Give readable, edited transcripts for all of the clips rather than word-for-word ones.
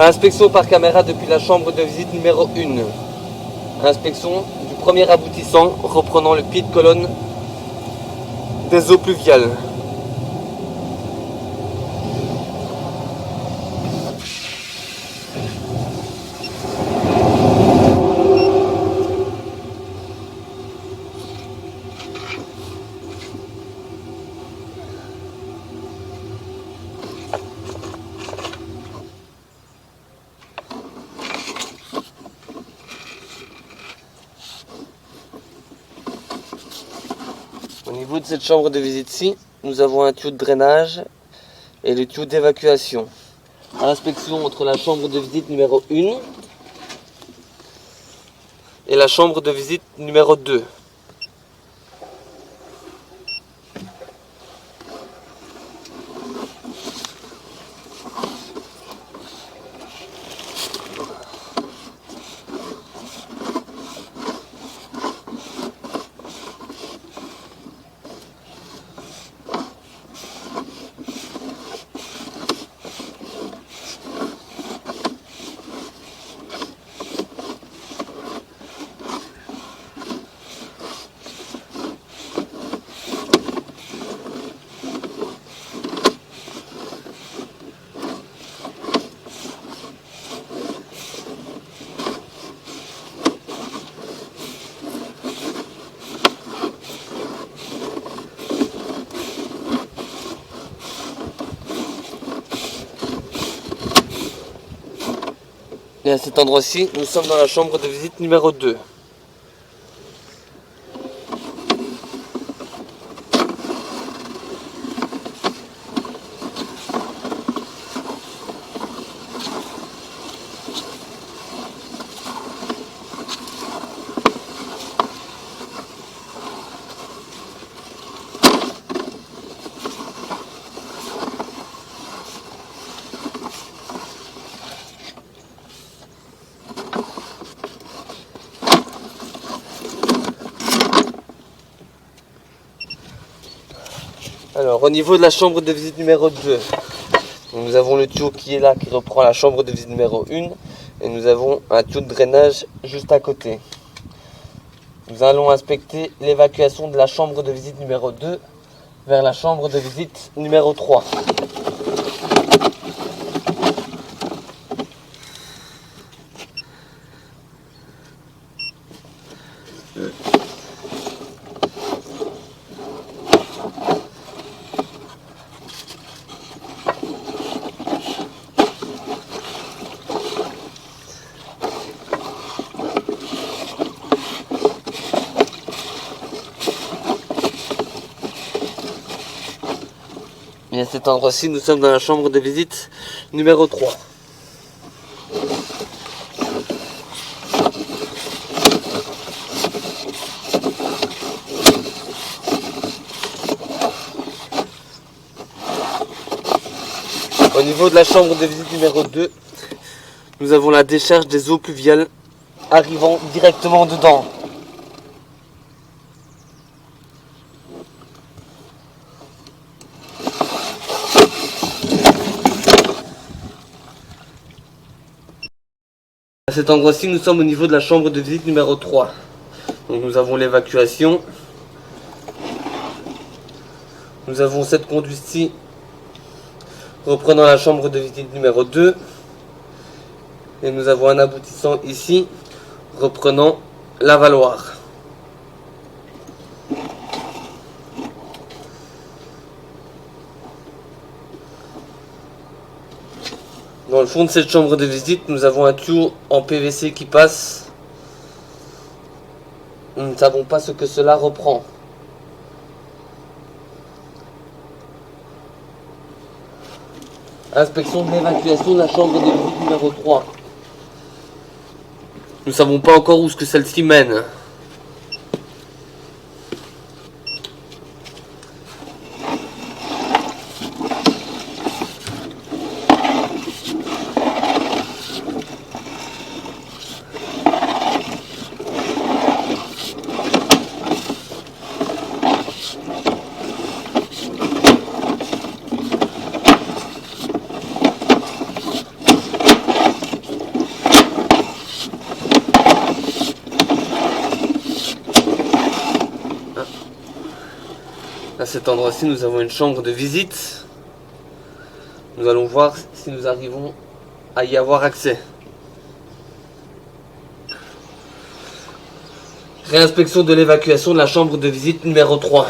Inspection par caméra depuis la chambre de visite numéro 1. Inspection du premier aboutissant reprenant le pied de colonne des eaux pluviales. Au niveau de cette chambre de visite-ci, nous avons un tuyau de drainage et le tuyau d'évacuation. Inspection entre la chambre de visite numéro 1 et la chambre de visite numéro 2. Et à cet endroit-ci, nous sommes dans la chambre de visite numéro 2. Alors, au niveau de la chambre de visite numéro 2, nous avons le tuyau qui est là, qui reprend la chambre de visite numéro 1, et nous avons un tuyau de drainage juste à côté. Nous allons inspecter l'évacuation de la chambre de visite numéro 2 vers la chambre de visite numéro 3. Et à cet endroit-ci, nous sommes dans la chambre de visite numéro 3. Au niveau de la chambre de visite numéro 2, nous avons la décharge des eaux pluviales arrivant directement dedans. À cet endroit-ci, nous sommes au niveau de la chambre de visite numéro 3. Donc nous avons l'évacuation. Nous avons cette conduite-ci reprenant la chambre de visite numéro 2. Et nous avons un aboutissant ici reprenant l'avaloir. Dans le fond de cette chambre de visite, nous avons un tuyau en PVC qui passe. Nous ne savons pas ce que cela reprend. Inspection de l'évacuation de la chambre de visite numéro 3. Nous ne savons pas encore où ce que celle-ci mène. cet endroit-ci, nous avons une chambre de visite. Nous allons voir si nous arrivons à y avoir accès. Réinspection de l'évacuation de la chambre de visite numéro 3.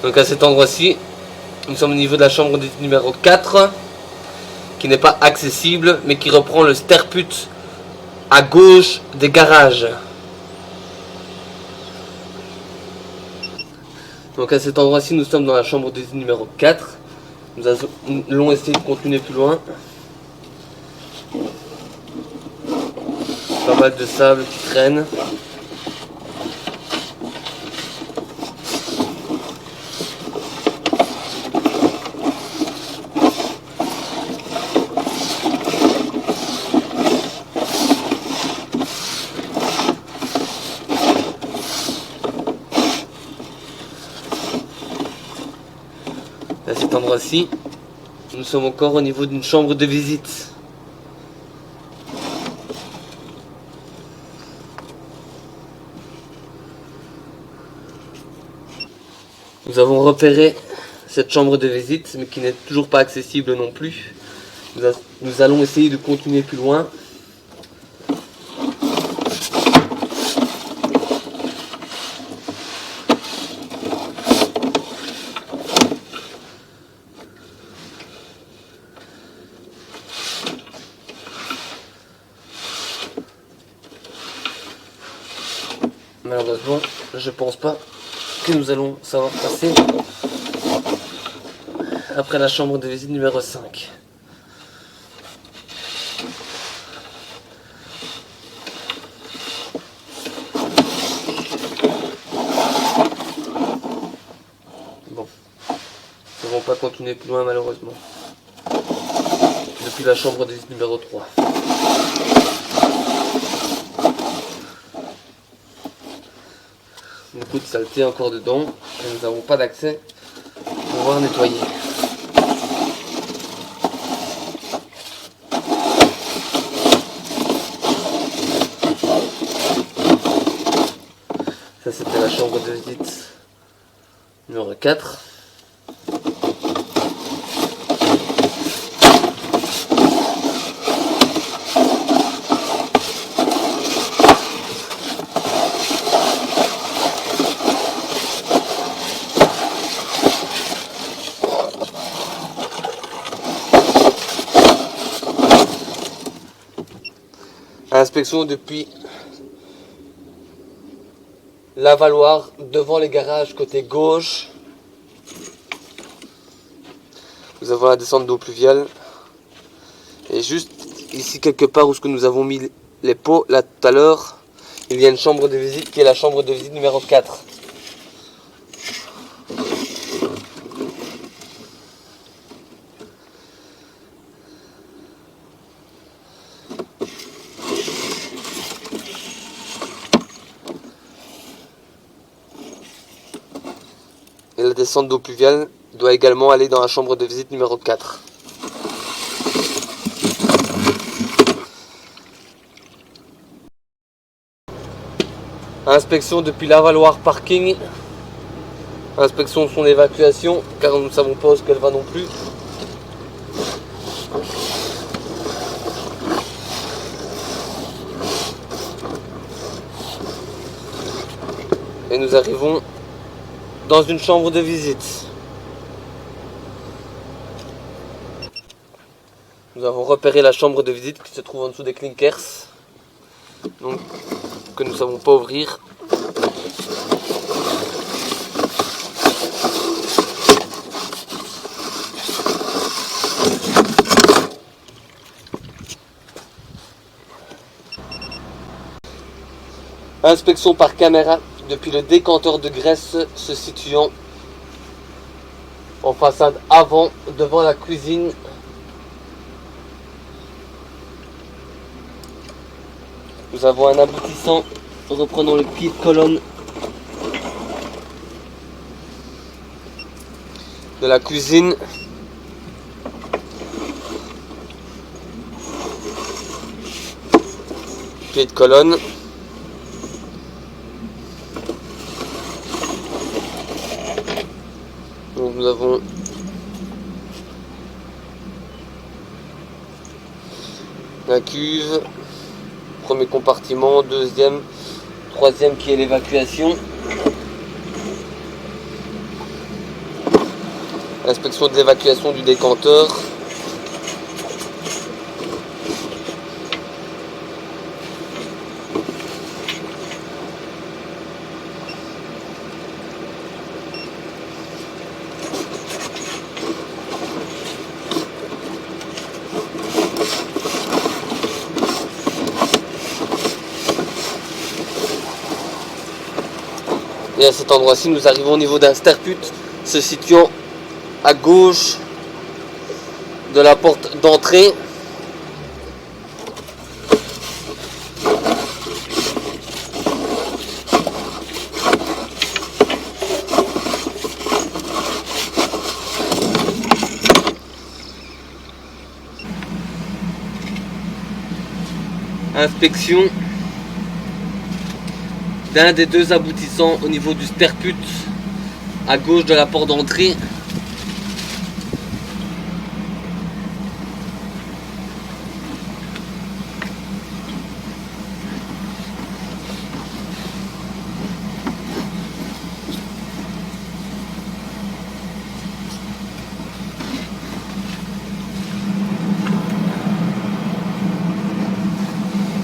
Donc à cet endroit-ci, nous sommes au niveau de la chambre de visite numéro 4, qui n'est pas accessible, mais qui reprend le sterput à gauche des garages. Donc à cet endroit-ci, nous sommes dans la chambre de visite numéro 4. Nous allons essayer de continuer plus loin. Pas mal de sable qui traîne. À cet endroit-ci, nous sommes encore au niveau d'une chambre de visite. Nous avons repéré cette chambre de visite, mais qui n'est toujours pas accessible non plus. Nous allons essayer de continuer plus loin. Malheureusement, je pense pas que nous allons savoir passer après la chambre de visite numéro 5. Bon, nous n'avons pas continué plus loin malheureusement. Depuis la chambre de visite numéro 3. Beaucoup de saleté encore dedans et nous n'avons pas d'accès pour pouvoir nettoyer. Ça c'était la chambre de visite numéro 4. Inspection depuis l'avaloir devant les garages côté gauche. Nous avons la descente d'eau pluviale. Et juste ici quelque part où nous avons mis les pots, là tout à l'heure, il y a une chambre de visite qui est la chambre de visite numéro 4. Et la descente d'eau pluviale doit également aller dans la chambre de visite numéro 4. Inspection depuis l'avaloir parking. Inspection de son évacuation, car nous ne savons pas où est-ce qu'elle va non plus. Et nous arrivons dans une chambre de visite. Nous avons repéré la chambre de visite qui se trouve en dessous des clinkers, donc que nous ne savons pas ouvrir. Inspection par caméra depuis le décanteur de graisse se situant en façade avant, devant la cuisine. Nous avons un aboutissant reprenant le pied de colonne de la cuisine. Pied de colonne. Donc nous avons la cuve, premier compartiment, deuxième, troisième qui est l'évacuation. Inspection de l'évacuation du décanteur. Et à cet endroit-ci, nous arrivons au niveau d'un sterput se situant à gauche de la porte d'entrée. Inspection d'un des deux aboutissants au niveau du sterput à gauche de la porte d'entrée.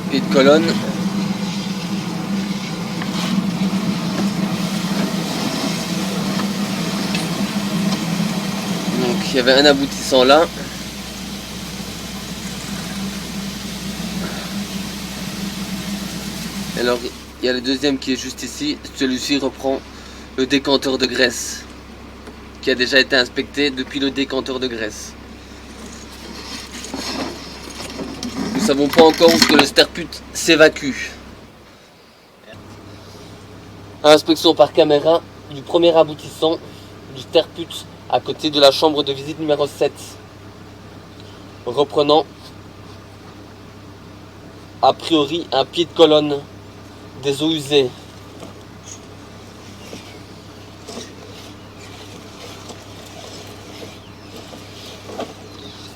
Pied de colonne. Donc il y avait un aboutissant là. Alors il y a le deuxième qui est juste ici. Celui-ci reprend le décanteur de graisse qui a déjà été inspecté depuis le décanteur de graisse. Nous ne savons pas encore où que le sterput s'évacue. Inspection par caméra du premier aboutissant du sterput à côté de la chambre de visite numéro 7. Reprenant a priori un pied de colonne des eaux usées.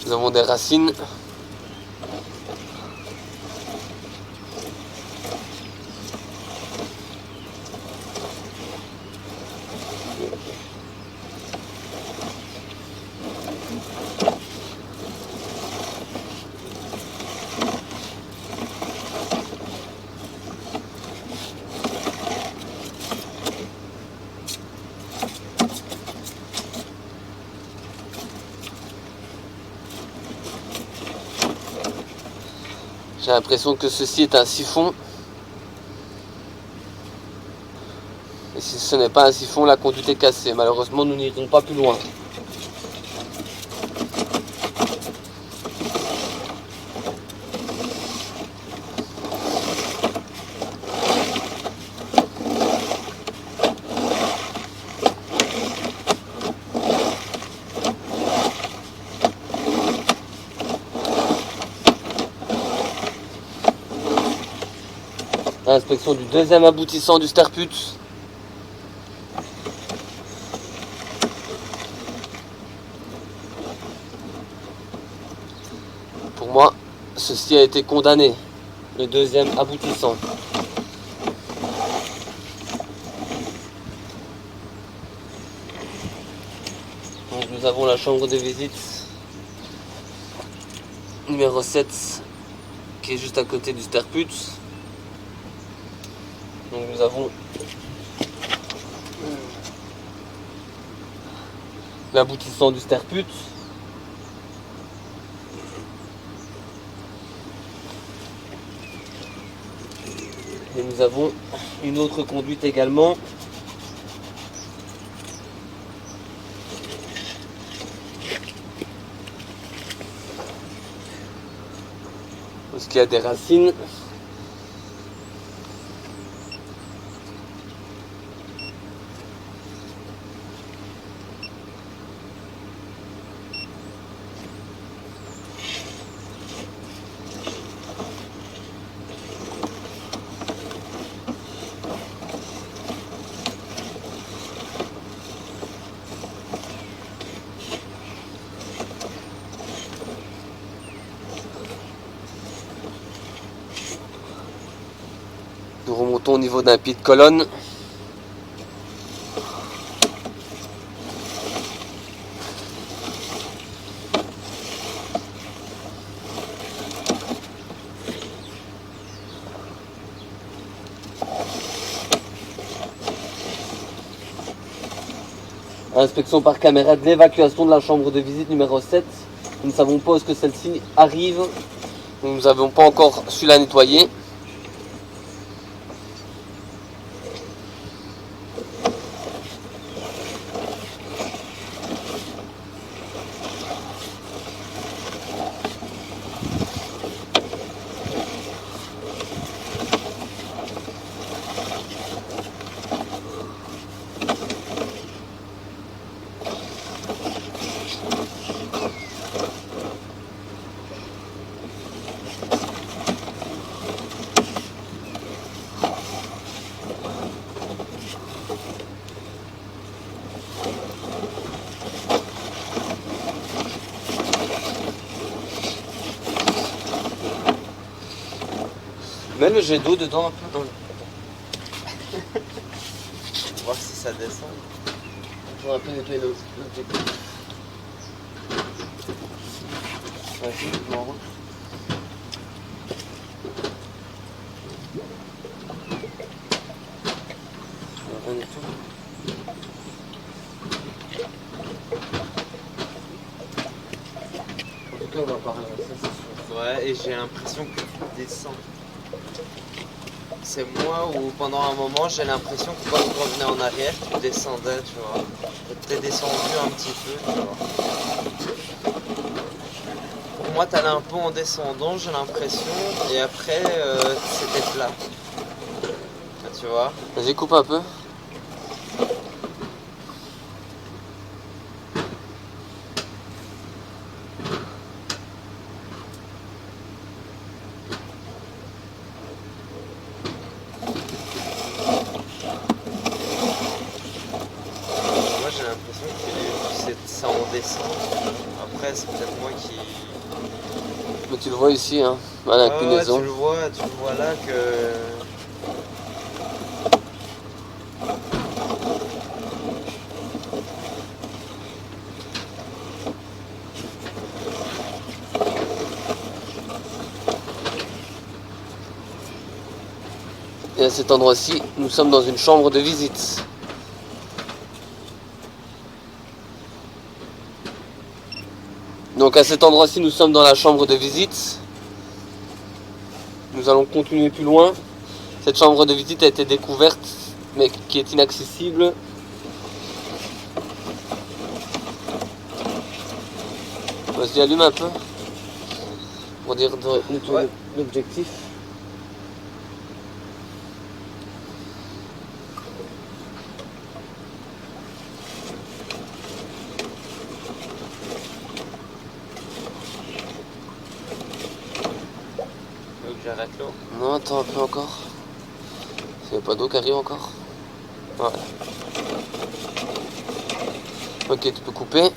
Nous avons des racines. J'ai l'impression que ceci est un siphon. Et si ce n'est pas un siphon, la conduite est cassée. Malheureusement, nous n'irons pas plus loin. Inspection du deuxième aboutissant du sterput. Pour moi, ceci a été condamné. Le deuxième aboutissant. Donc nous avons la chambre de visite numéro 7 qui est juste à côté du sterput. Donc nous avons l'aboutissant du sterput. Et nous avons une autre conduite également. Parce qu'il y a des racines. Montons au niveau d'un pied de colonne. Inspection par caméra de l'évacuation de la chambre de visite numéro 7. Nous ne savons pas où est-ce que celle-ci arrive. Nous n'avons pas encore su la nettoyer. Mets le jet d'eau dedans un peu dans le... Voir si ça descend. On va un peu nettoyer l'objectif. Vas-y, je m'en roule. Rien du tout. En tout cas, on va parler de ça, c'est sûr. Ouais, et j'ai l'impression que tu descends. C'est moi où pendant un moment j'ai l'impression que quand tu revenais en arrière, tu descendais, tu vois. Tu es descendu un petit peu, tu vois. Pour moi, t'allais un peu en descendant, j'ai l'impression, et après, c'était plat. Ah, tu vois. Vas-y, coupe un peu. Moi, j'ai l'impression que ça en descend. Après, c'est peut-être moi qui... Mais tu le vois ici, hein, à l'inclinaison. tu le vois là que... Et à cet endroit-ci, nous sommes dans une chambre de visite. Donc à cet endroit-ci, nous sommes dans la chambre de visite. Nous allons continuer plus loin. Cette chambre de visite a été découverte, mais qui est inaccessible. Vas-y, allume un peu. Pour dire de nettoyer l'objectif. Donc j'arrête l'eau. Non, attends un peu encore. Il n'y a pas d'eau qui arrive encore. Voilà. Ok, tu peux couper.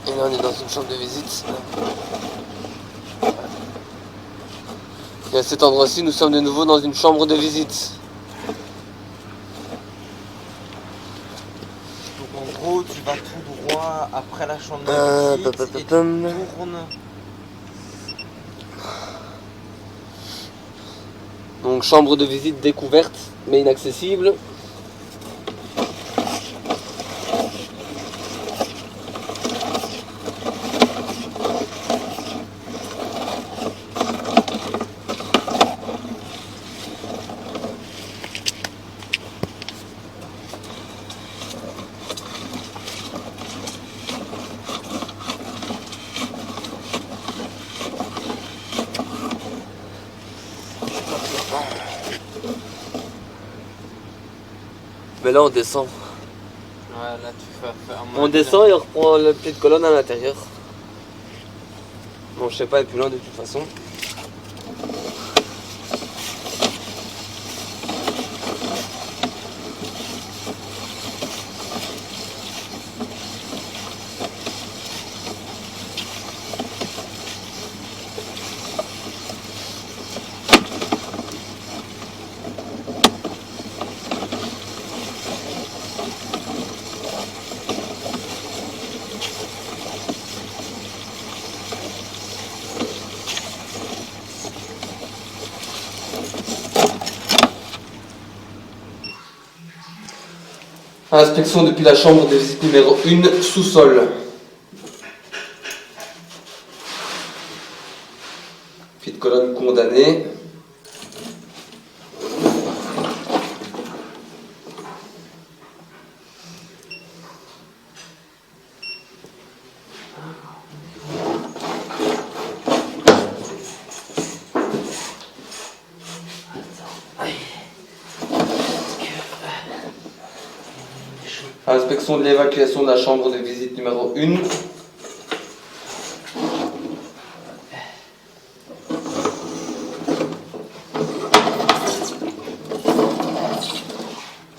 Et là, on est dans une chambre de visite. Et à cet endroit-ci, nous sommes de nouveau dans une chambre de visite. Donc en gros, tu vas tout droit après la chambre de visite et tu tournes. Donc chambre de visite découverte, mais inaccessible. Mais là on descend. Ouais, là tu fais faire. On descend et on reprend la petite colonne à l'intérieur. Bon, je sais pas, et plus loin de toute façon. Inspection depuis la chambre de visite numéro 1, sous-sol. Petite colonne condamnée. Inspection de l'évacuation de la chambre de visite numéro 1.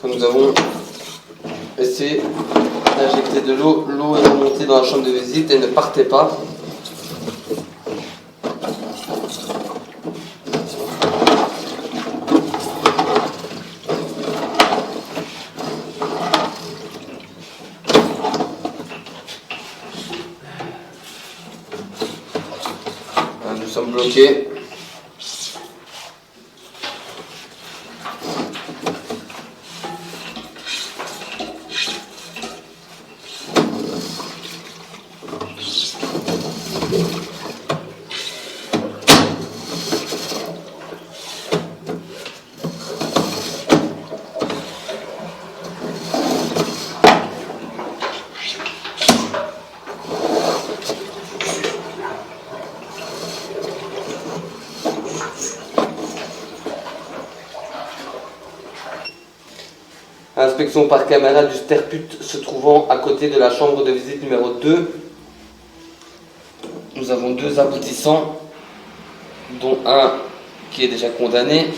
Nous avons essayé d'injecter de l'eau. L'eau est remontée dans la chambre de visite et ne partait pas. Nous sommes bloqués. Inspection par caméra du sterput se trouvant à côté de la chambre de visite numéro 2. Nous avons 2 aboutissants, dont un qui est déjà condamné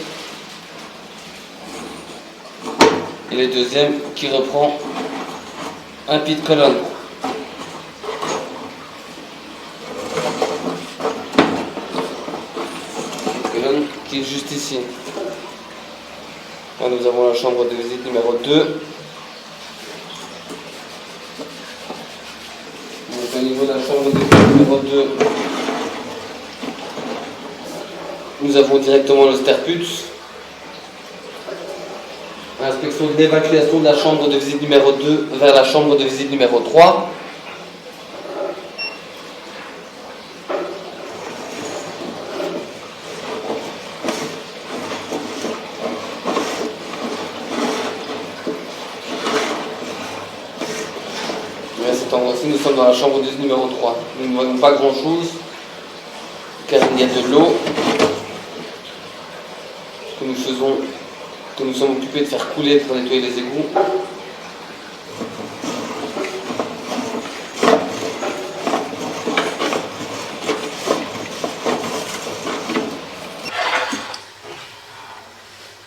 et le deuxième qui reprend un pied de colonne. Colonne qui est juste ici. Là, nous avons la chambre de visite numéro 2. Donc, au niveau de la chambre de visite numéro 2, nous avons directement le sterput. Inspection de l'évacuation de la chambre de visite numéro 2 vers la chambre de visite numéro 3. Mais à cet endroit-ci, nous sommes dans la chambre de visite numéro 3. Nous ne voyons pas grand-chose, car il y a de l'eau que nous sommes occupés de faire couler pour nettoyer les égouts.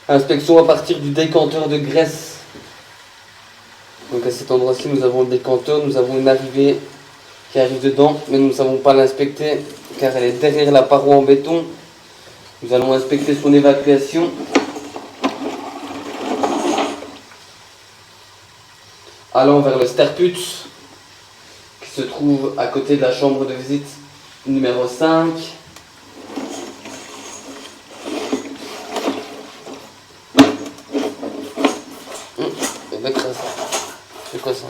Inspection à partir du décanteur de graisse. Donc à cet endroit-ci, nous avons le décanteur, nous avons une arrivée qui arrive dedans, mais nous ne savons pas l'inspecter car elle est derrière la paroi en béton. Nous allons inspecter son évacuation. Allant vers le sterput qui se trouve à côté de la chambre de visite numéro 5. C'est quoi ça?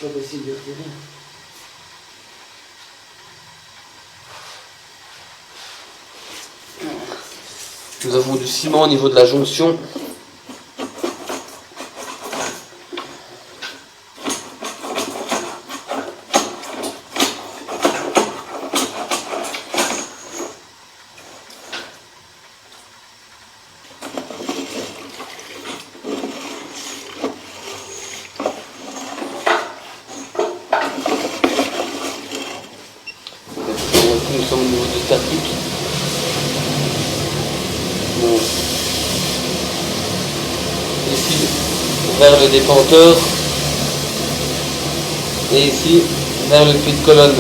Pas possible de retirer. Nous avons du ciment au niveau de la jonction. Nous sommes au niveau de terre-pute. Bon. Ici, vers le détenteur. Et ici, vers le pied de colonne.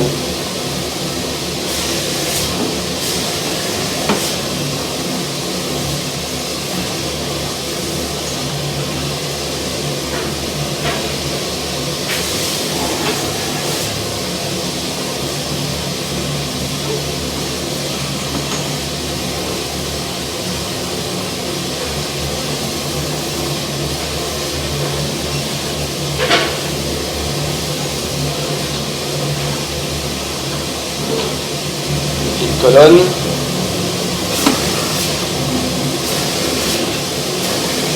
Colonne.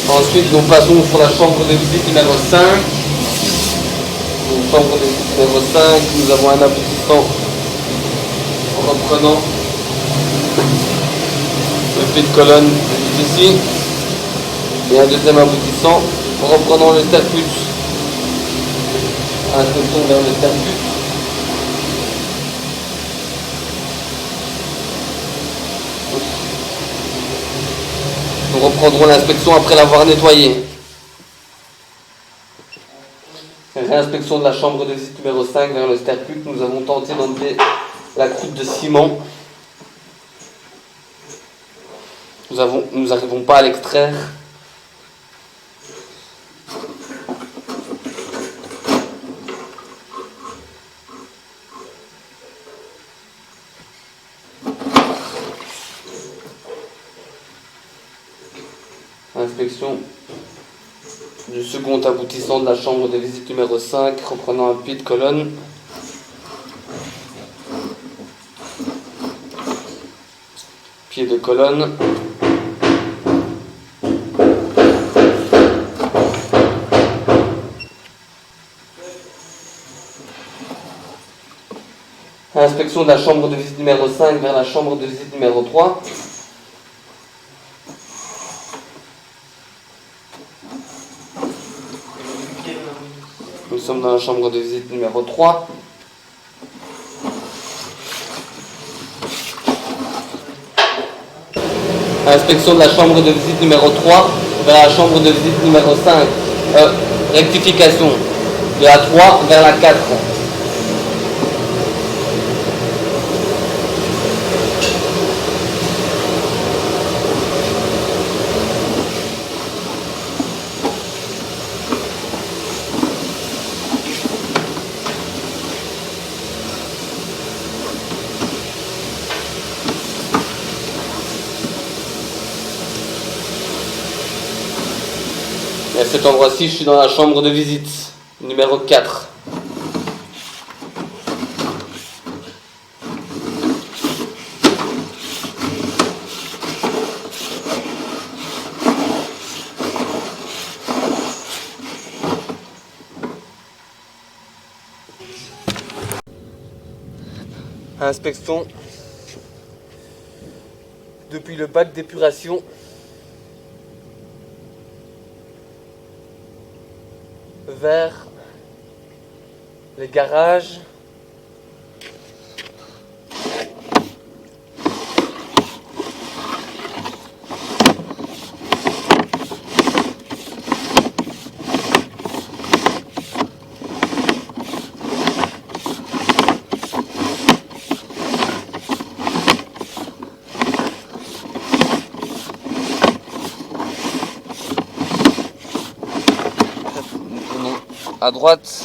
Ensuite, nous passons sur la chambre de visite numéro 5. Donc, chambre de visite numéro 5, nous avons un aboutissant en reprenant le pied de colonne juste ici. Et un deuxième aboutissant en reprenant le terre-pute. Inspection vers le terre-pute. Nous reprendrons l'inspection après l'avoir nettoyé. Réinspection de la chambre de visite numéro 5 vers le terre-pute. Nous avons tenté d'enlever la croûte de ciment. Nous n'arrivons pas à l'extraire. Inspection du second aboutissant de la chambre de visite numéro 5, reprenant un pied de colonne. Pied de colonne. Inspection de la chambre de visite numéro 5 vers la chambre de visite numéro 3. Nous sommes dans la chambre de visite numéro 3. Inspection de la chambre de visite numéro 3 vers la chambre de visite numéro 5. Rectification. De la 3 vers la 4. Et à cet endroit-ci, je suis dans la chambre de visite, numéro 4. Inspection depuis le bac d'épuration vers les garages, à droite,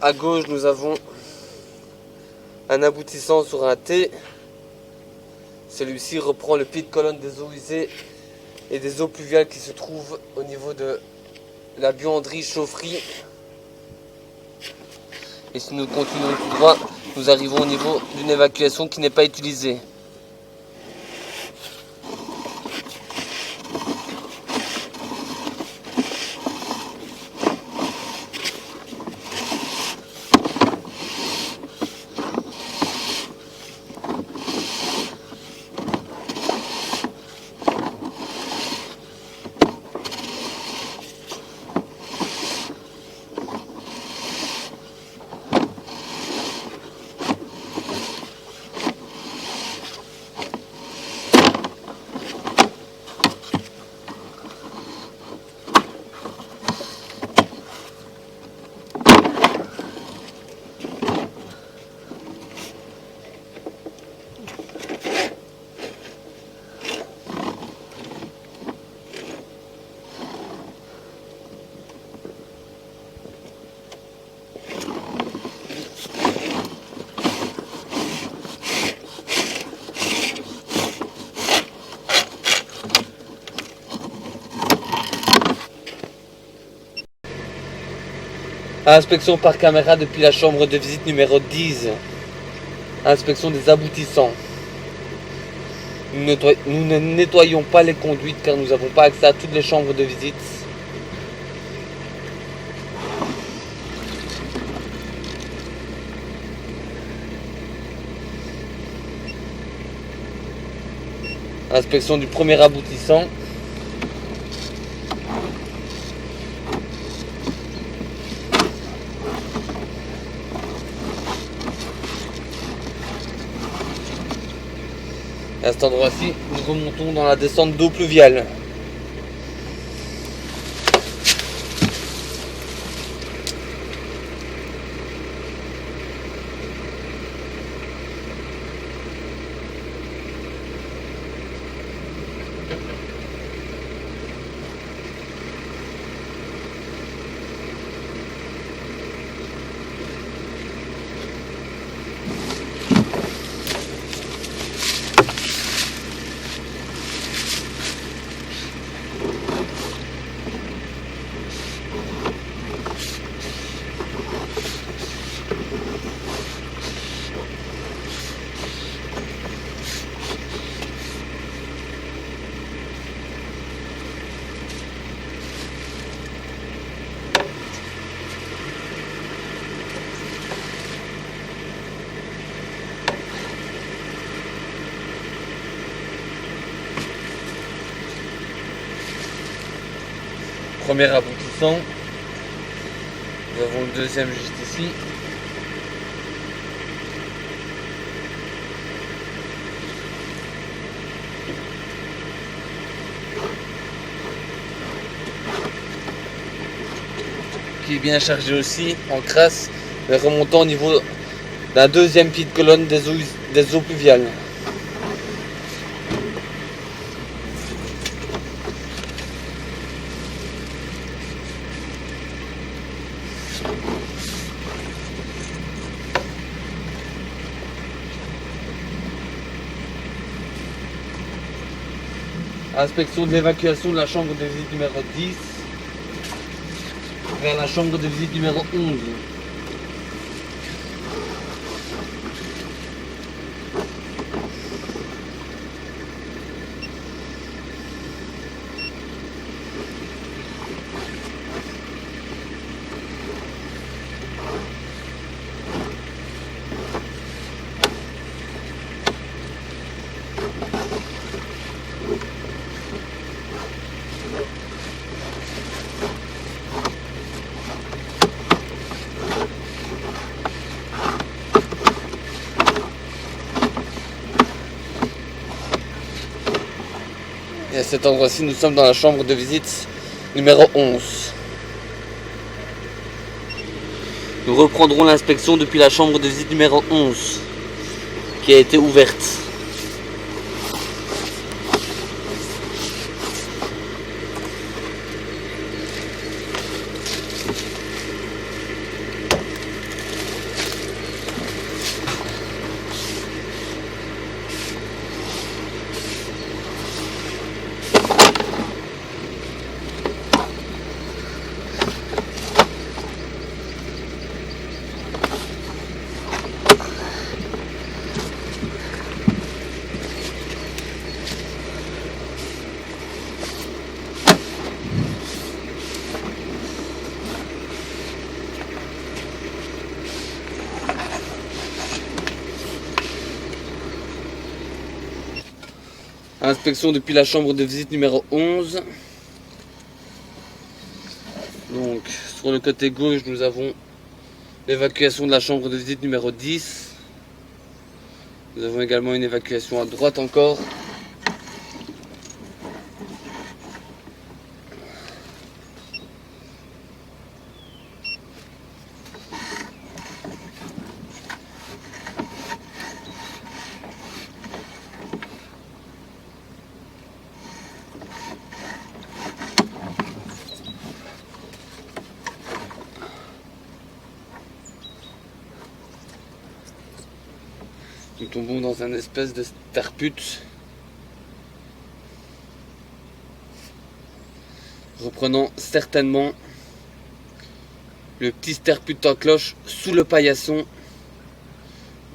à gauche nous avons un aboutissant sur un T. Celui-ci reprend le pied de colonne des eaux usées et des eaux pluviales qui se trouvent au niveau de la buanderie chaufferie. Et si nous continuons tout droit, nous arrivons au niveau d'une évacuation qui n'est pas utilisée. Inspection par caméra depuis la chambre de visite numéro 10. Inspection des aboutissants. Nous ne nettoyons pas les conduites car nous n'avons pas accès à toutes les chambres de visite. Inspection du premier aboutissant. À cet endroit-ci, nous remontons dans la descente d'eau pluviale. Premier aboutissant. Nous avons le deuxième juste ici. Qui est bien chargé aussi en crasse, mais remontant au niveau d'un deuxième pied de colonne des eaux pluviales. Inspection de l'évacuation de la chambre de visite numéro 10 vers la chambre de visite numéro 11. Et à cet endroit-ci, nous sommes dans la chambre de visite numéro 11. Nous reprendrons l'inspection depuis la chambre de visite numéro 11, qui a été ouverte. Inspection depuis la chambre de visite numéro 11. Donc sur le côté gauche nous avons l'évacuation de la chambre de visite numéro 10. Nous avons également une évacuation à droite encore. Nous tombons dans un espèce de sterput. Reprenant certainement le petit sterput en cloche sous le paillasson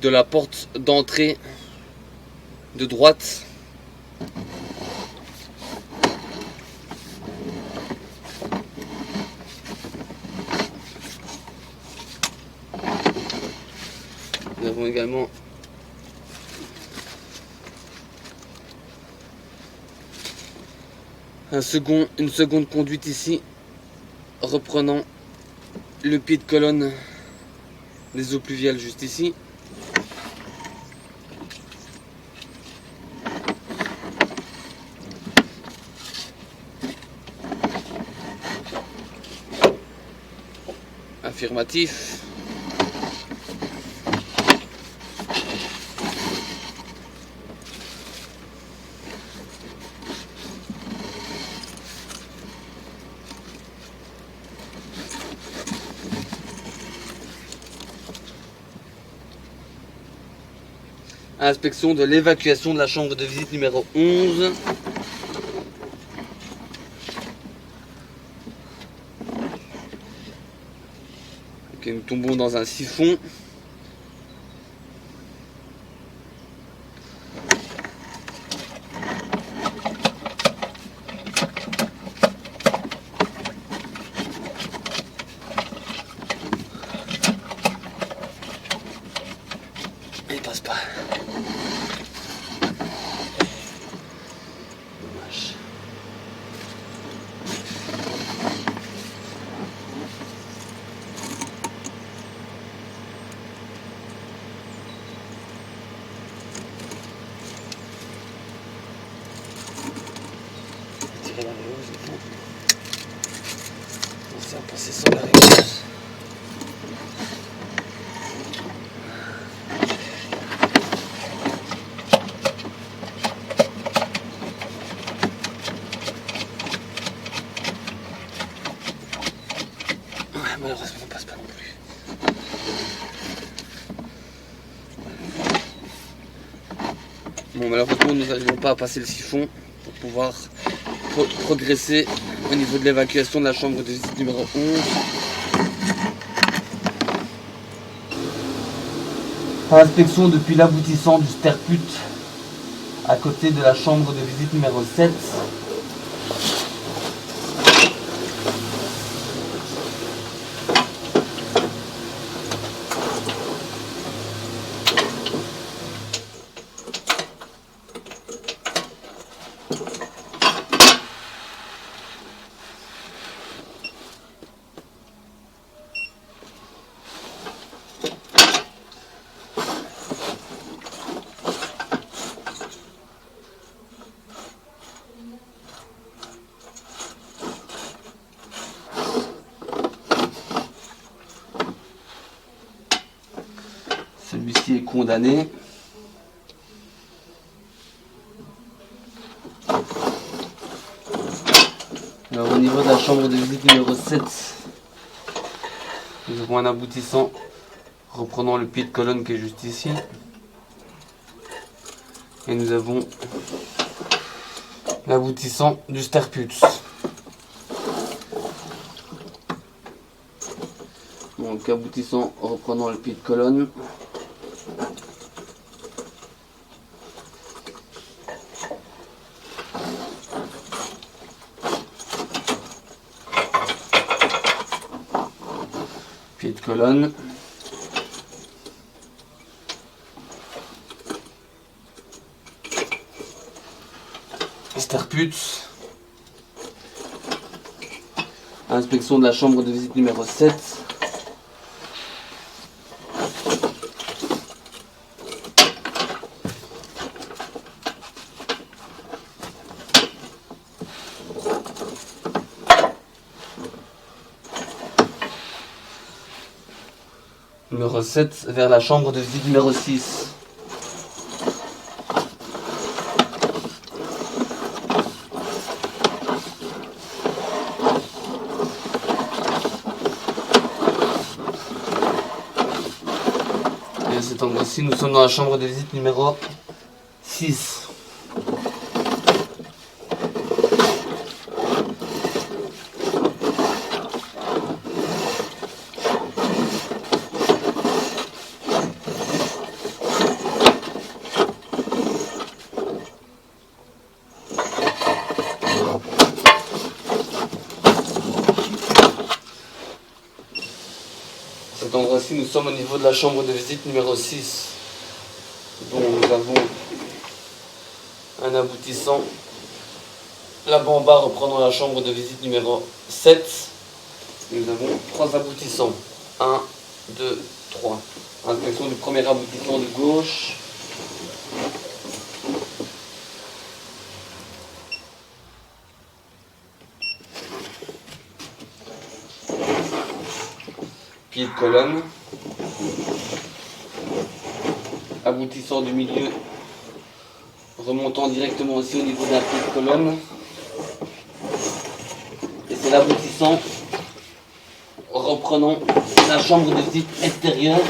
de la porte d'entrée de droite. Nous avons également une seconde conduite ici, reprenant le pied de colonne des eaux pluviales juste ici. Affirmatif. Inspection de l'évacuation de la chambre de visite numéro 11. Ok, nous tombons dans un siphon. Il passe pas. Dommage. Tirer la réhausse, c'est bon. On s'est passé sans la réhausse. Malheureusement, on passe pas non plus. Bon, malheureusement, nous n'arrivons pas à passer le siphon pour pouvoir progresser au niveau de l'évacuation de la chambre de visite numéro 11. Inspection depuis l'aboutissant du sterput à côté de la chambre de visite numéro 7. Celui-ci est condamné. Alors au niveau de la chambre de visite numéro 7, nous avons un aboutissant reprenant le pied de colonne qui est juste ici. Et nous avons l'aboutissant du sterput. Donc aboutissant reprenant le pied de colonne. Pied de colonne. pute. Inspection de la chambre de visite numéro 7. Numéro 7 vers la chambre de visite numéro 6. Et à cet endroit-ci, nous sommes dans la chambre de visite numéro 6. Cet endroit-ci, nous sommes au niveau de la chambre de visite numéro 6, dont nous avons un aboutissant. Là-bas en bas, reprenant la chambre de visite numéro 7, nous avons 3 aboutissants. 1, 2, 3. Inspection du premier aboutissement de gauche. Pied de colonne, aboutissant du milieu, remontant directement aussi au niveau d'un pied de colonne, et c'est l'aboutissant reprenant la chambre de visite extérieure.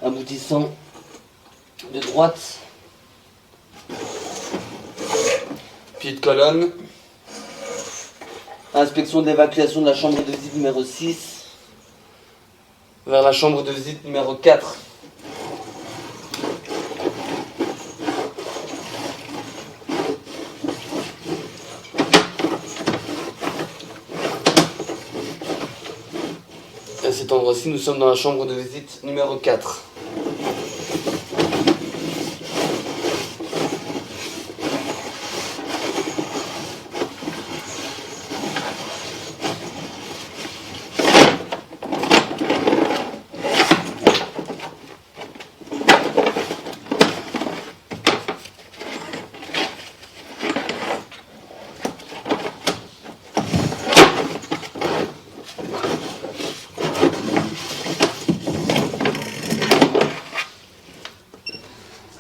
Aboutissant de droite, pied de colonne, inspection d'évacuation de la chambre de visite numéro 6 vers la chambre de visite numéro 4. À cet endroit-ci, nous sommes dans la chambre de visite numéro 4.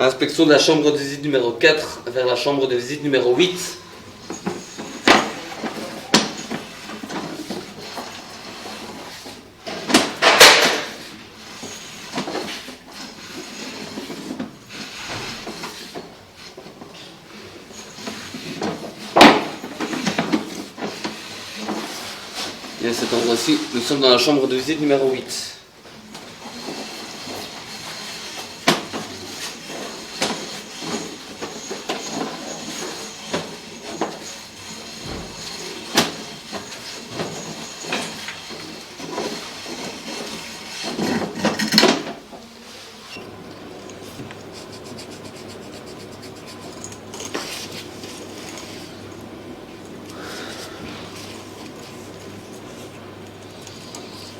Inspection de la chambre de visite numéro 4 vers la chambre de visite numéro 8. Et à cet endroit-ci, nous sommes dans la chambre de visite numéro 8.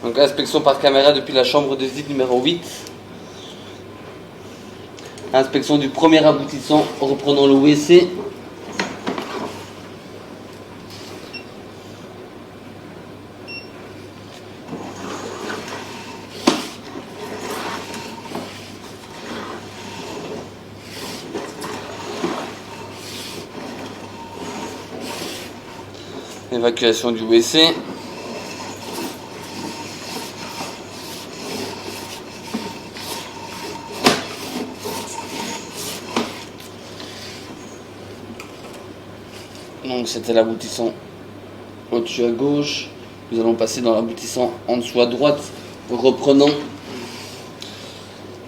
Donc inspection par caméra depuis la chambre de visite numéro 8. Inspection du premier aboutissant reprenant le WC. Évacuation du WC. Donc c'était l'aboutissant au-dessus à gauche. Nous allons passer dans l'aboutissant en dessous à droite, reprenant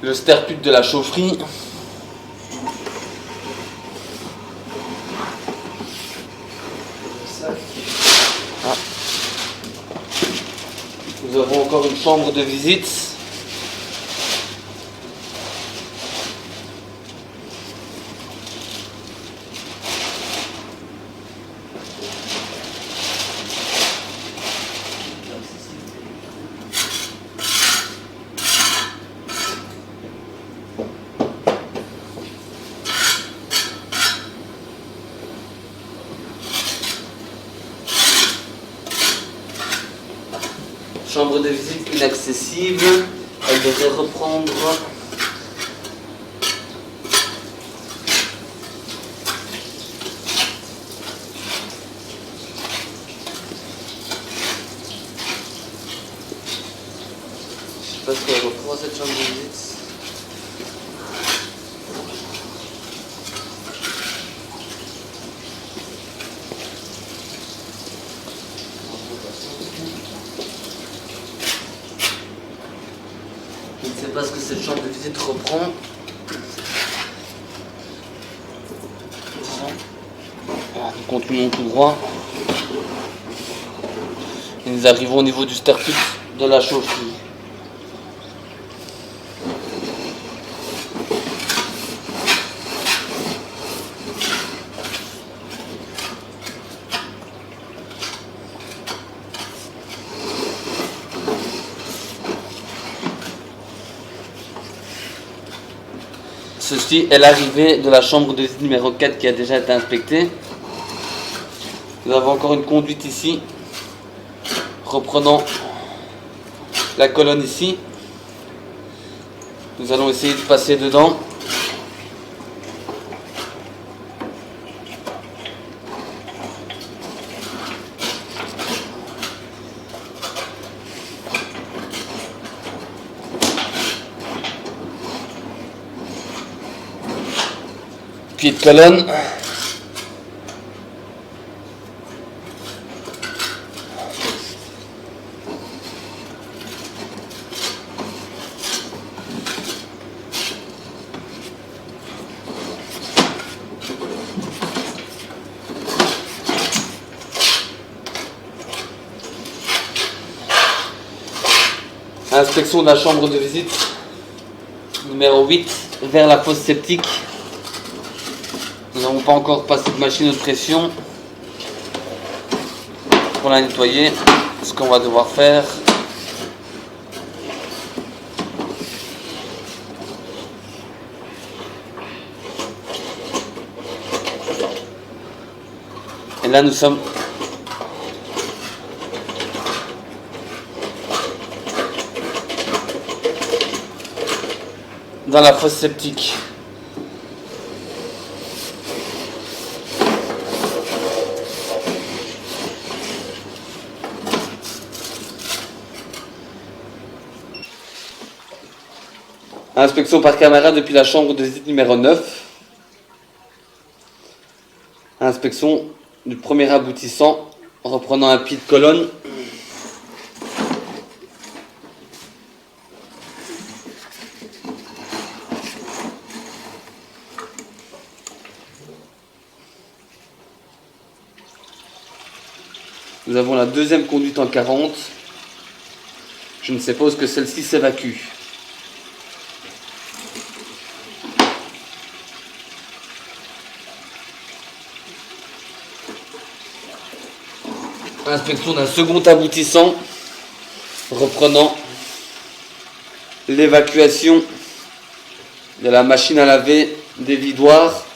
le sterput de la chaufferie. Ah. Nous avons encore une chambre de visite. Chambre de visite inaccessible, elle devrait reprendre. Je sais pas ce qu'elle reprend cette chambre de visite. Je ne sais pas ce que cette chambre de visite reprend. Nous continuons tout droit. Et nous arrivons au niveau du sterput de la chaufferie. Ceci est l'arrivée de la chambre de visite numéro 4 qui a déjà été inspectée. Nous avons encore une conduite ici, reprenant la colonne ici. Nous allons essayer de passer dedans. Pied de colonne. Inspection de la chambre de visite numéro 8 vers la fosse septique. Nous n'avons pas encore passé de machine de pression pour la nettoyer. Ce qu'on va devoir faire, et là nous sommes dans la fosse septique. Inspection par caméra depuis la chambre de visite numéro 9. Inspection du premier aboutissant, reprenant un pied de colonne. Nous avons la deuxième conduite en 40. Je ne sais pas où est-ce que celle-ci s'évacue. Inspection d'un second aboutissant, reprenant l'évacuation de la machine à laver des vidoirs.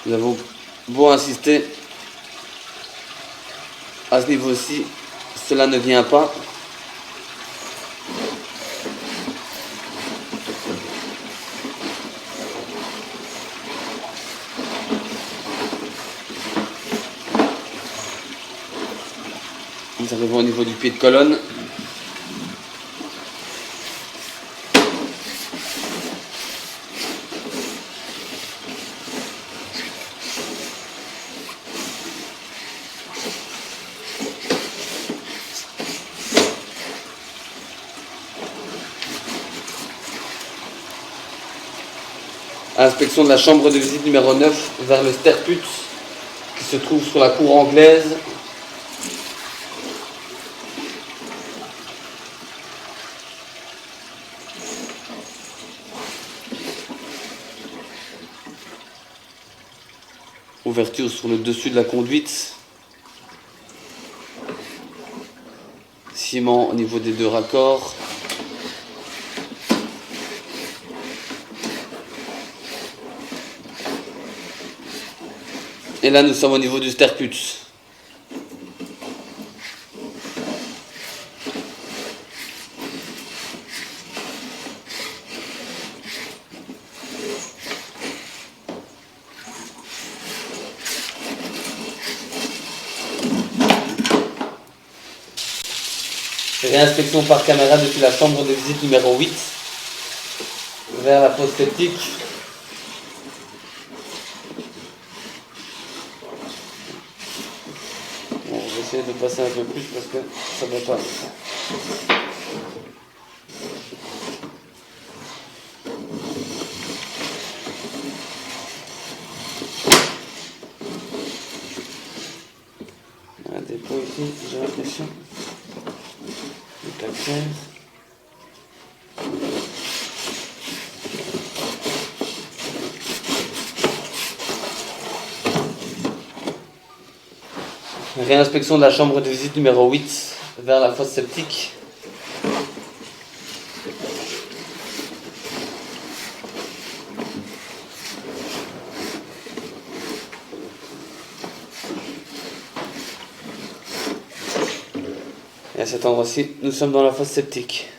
Nous avons beau insister à ce niveau-ci, cela ne vient pas. Nous arrivons au niveau du pied de colonne. Inspection de la chambre de visite numéro 9 vers le sterput qui se trouve sur la cour anglaise. Ouverture sur le dessus de la conduite. Ciment au niveau des deux raccords. Et là, nous sommes au niveau du sterput. Réinspection par caméra depuis la chambre de visite numéro 8 vers la fosse septique. Bon, je vais essayer de passer un peu plus parce que ça ne va pas. Un dépôt ici, j'ai l'impression. Le calcaire. Réinspection de la chambre de visite numéro 8 vers la fosse septique. Et à cet endroit-ci, nous sommes dans la fosse septique.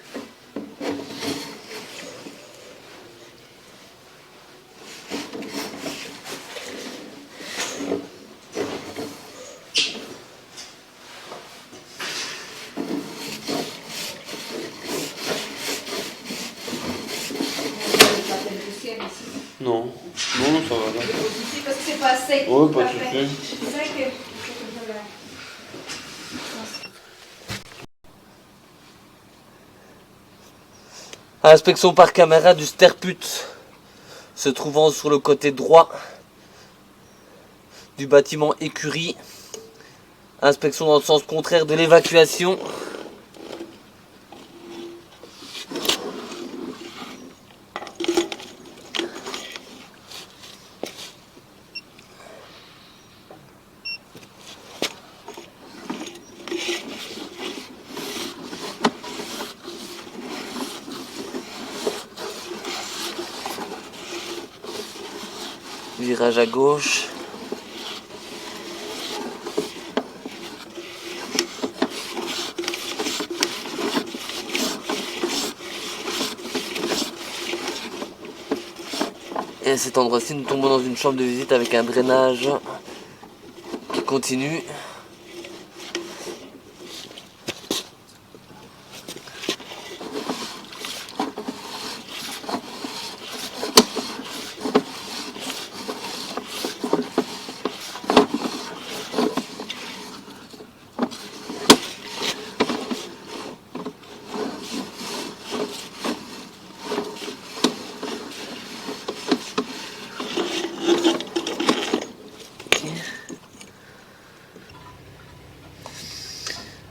Non, non, ça va. Ici, parce que c'est pas sec. Oui, pas de souci. C'est vrai que... Inspection par caméra du sterput se trouvant sur le côté droit du bâtiment écurie. Inspection dans le sens contraire de l'évacuation. Virage à gauche. Et à cet endroit-ci, nous tombons dans une chambre de visite avec un drainage qui continue.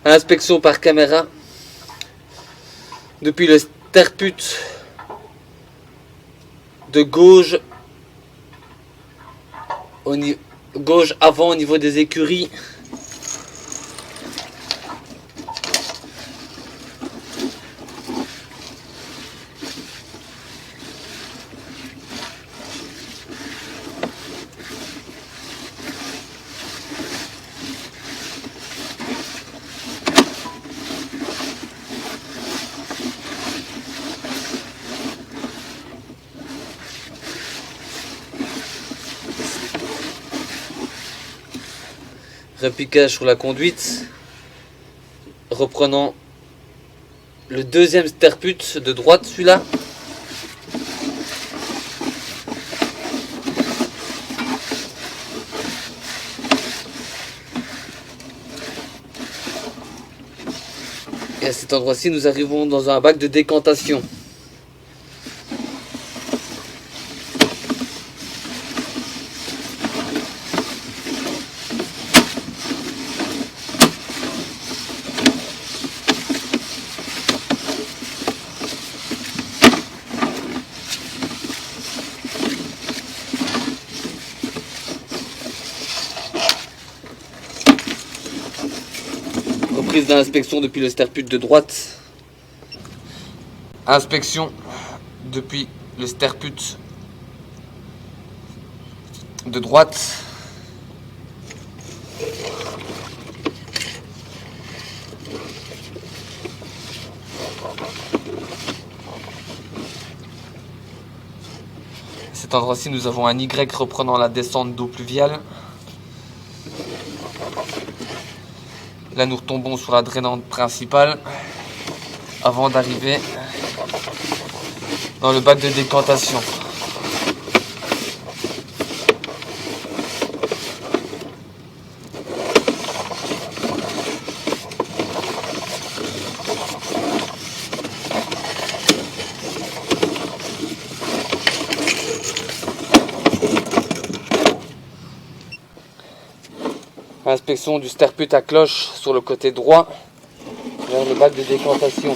Inspection par caméra depuis le sterput de gauche gauche avant au niveau des écuries. Repiquage sur la conduite. reprenant le deuxième sterput de droite, celui-là. Et à cet endroit-ci, nous arrivons dans un bac de décantation. Reprise d'inspection depuis le sterput de droite. Inspection depuis le sterput de droite. À cet endroit-ci, nous avons un Y reprenant la descente d'eau pluviale. Là, nous retombons sur la drainante principale avant d'arriver dans le bac de décantation. Inspection du sterput à cloche sur le côté droit vers le bac de décantation.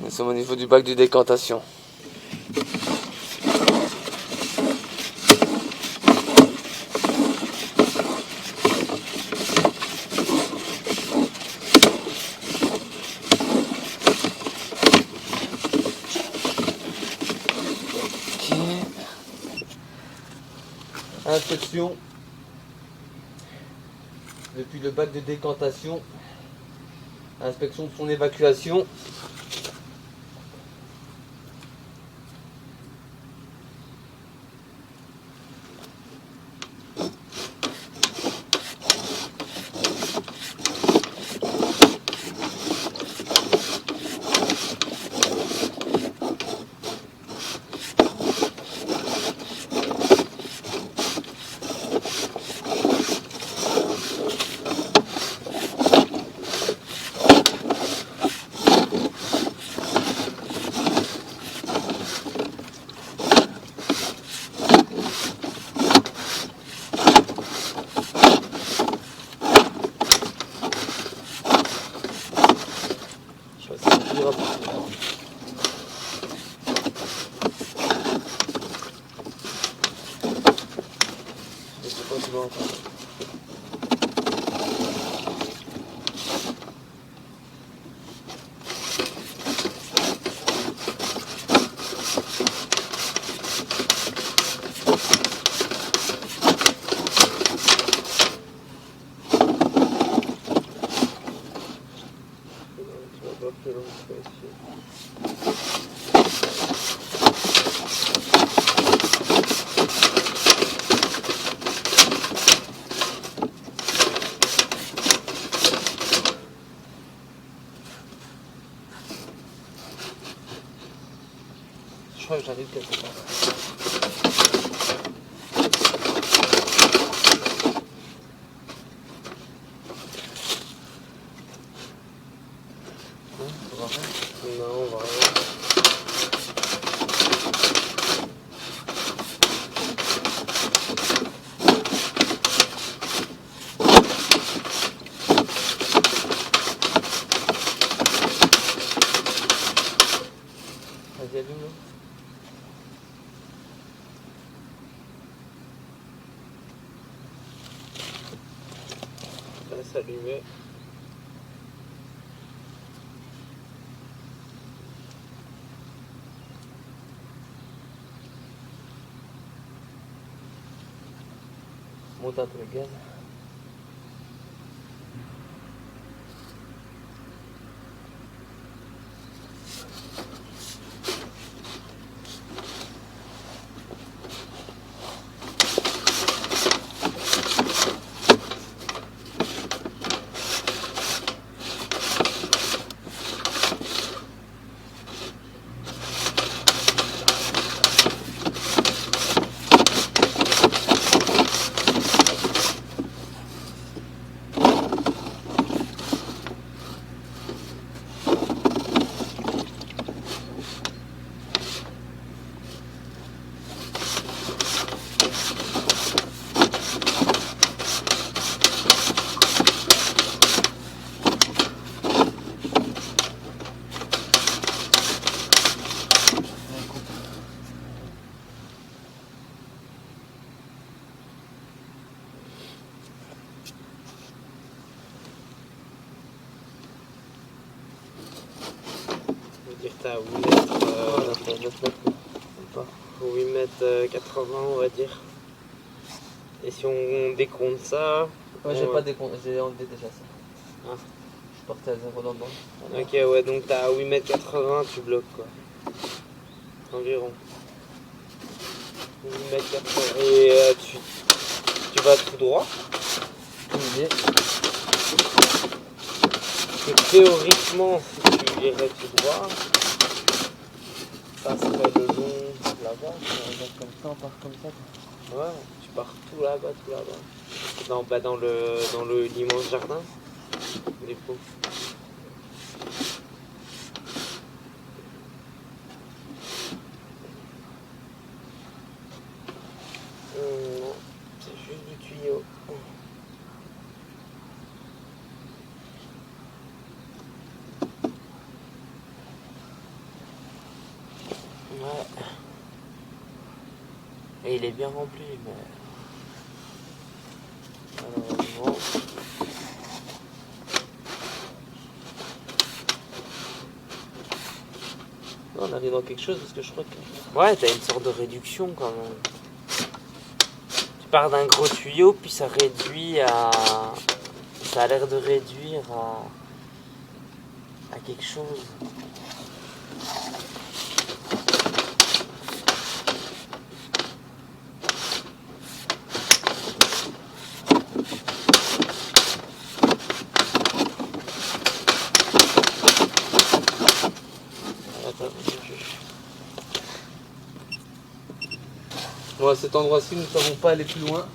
Nous sommes au niveau du bac de décantation. Inspection depuis le bac de décantation, inspection de son évacuation. Je crois que j'arrive quelque part. Non, on va rien. Vas-y, allume-le. Laisse allumer. Monte un peu le gaz. dire t'as 8 mètres, Voilà, ça, 9 mètres. Pas. 8 mètres 80 on va dire. Et si on décompte ça... Ouais, j'ai on- pas décompté, j'ai enlevé déjà ça. Ah. Je suis parti à 0 dans le monde. Ok ouais, donc t'as 8 mètres 80, tu bloques quoi. Environ. 8 mètres 80. Et tu vas tout droit. Une idée. Que théoriquement, si tu irais tout droit, ça serait le long là-bas. On regarde comme ça, on part comme ça. Quoi. Ouais, tu pars tout là-bas, tout là-bas. Dans l'immense jardin. Du coup. Non, c'est juste du tuyau. Ouais. Et il est bien rempli, mais malheureusement. Non, on arrive dans quelque chose parce que je crois que. Ouais, t'as une sorte de réduction quand même. Tu pars d'un gros tuyau, puis ça réduit à. Ça a l'air de réduire à quelque chose. Bon, à cet endroit-ci, nous ne savons pas aller plus loin.